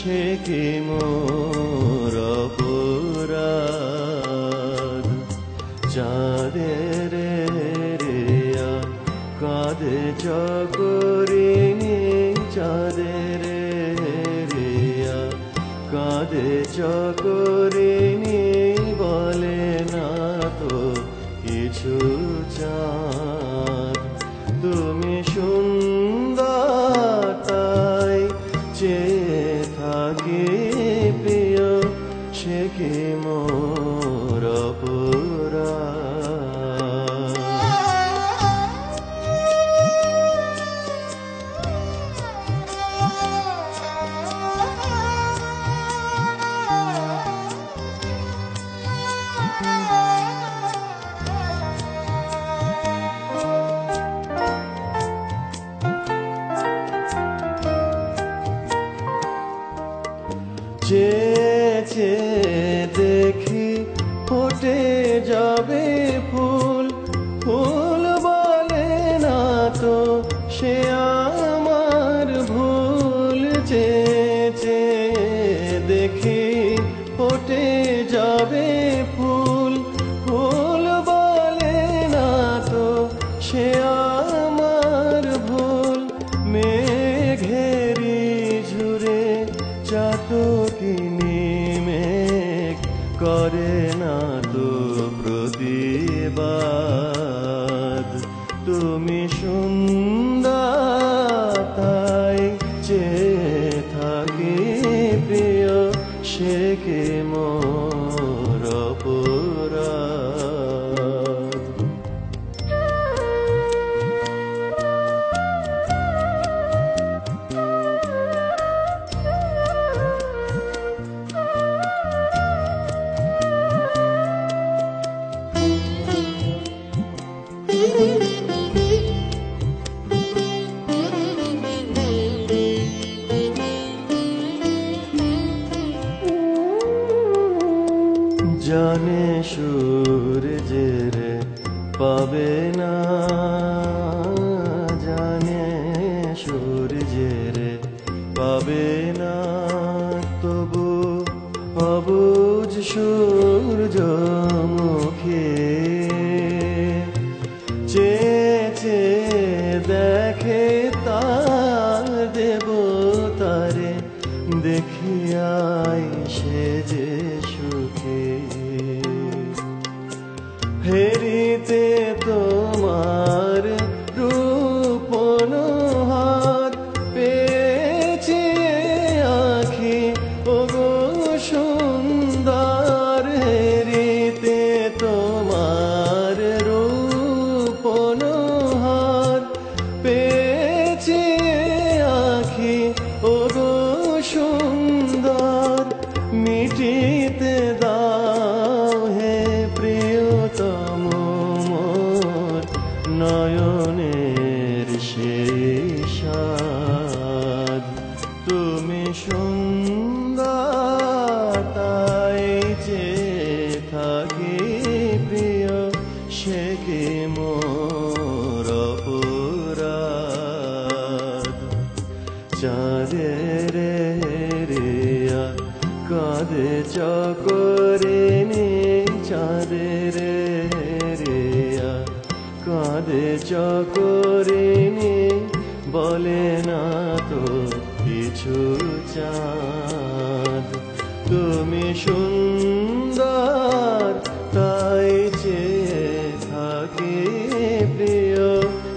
সে কি মোর অপরাধ। চাঁদের রিয়া কাঁদে চকরিনি, চাঁদের রিয়া কাঁদে চকরিনি, বলে না তো কিছু চাঁদ। তুমি সুন্দর তাই চেয়ে থাকি প্রিয়, সে কি মোর অপরাধ। চেয়ে দেখি ফোটে যাবে ফুল, ফুল বলে না তো সে আমার ভুল। চেয়ে দেখি ফোটে যাবে ফুল, ফুল বলে না তো সে আমার ভুল। মেঘেরি ঝুরে চাতকিনি মেঘ করে না তো প্রতিবাদ। তুমি সুন্দর তাই চেয়ে থাকি প্রিয়, সে কি মোর অপরাধ। জানে সূর্যের পাবে না, জানে সূর্যের পাবে না, তবু অবুঝ সূর্যমুখী চেয়ে দেখে তার দেবতারে, দেখিয়াই সে যে সুখী। ফেরিতে তোমার রূপন হাত পেয়েছি আখি, ওগো সুন্দর। হেরিতে তোমার রূপন হাত পেয়েছি আখি, ওগো সুন্দর। মিটিতে দাও হে প্রিয়তম মোর নয়নের সেই সাধ। তুমি সুন্দর তাই চেয়ে থাকি প্রিয়, সে কি মোর অপরাধ। চাঁদের রিয়া কাঁদে চকরিনি, চাঁদের রিয়া কাঁদে চকরিনি, বলে না তো কিছু চাঁদ। তুমি সুন্দর তাই চেয়ে থাকি প্রিয়,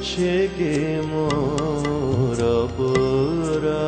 সে কি মোর অপরাধ।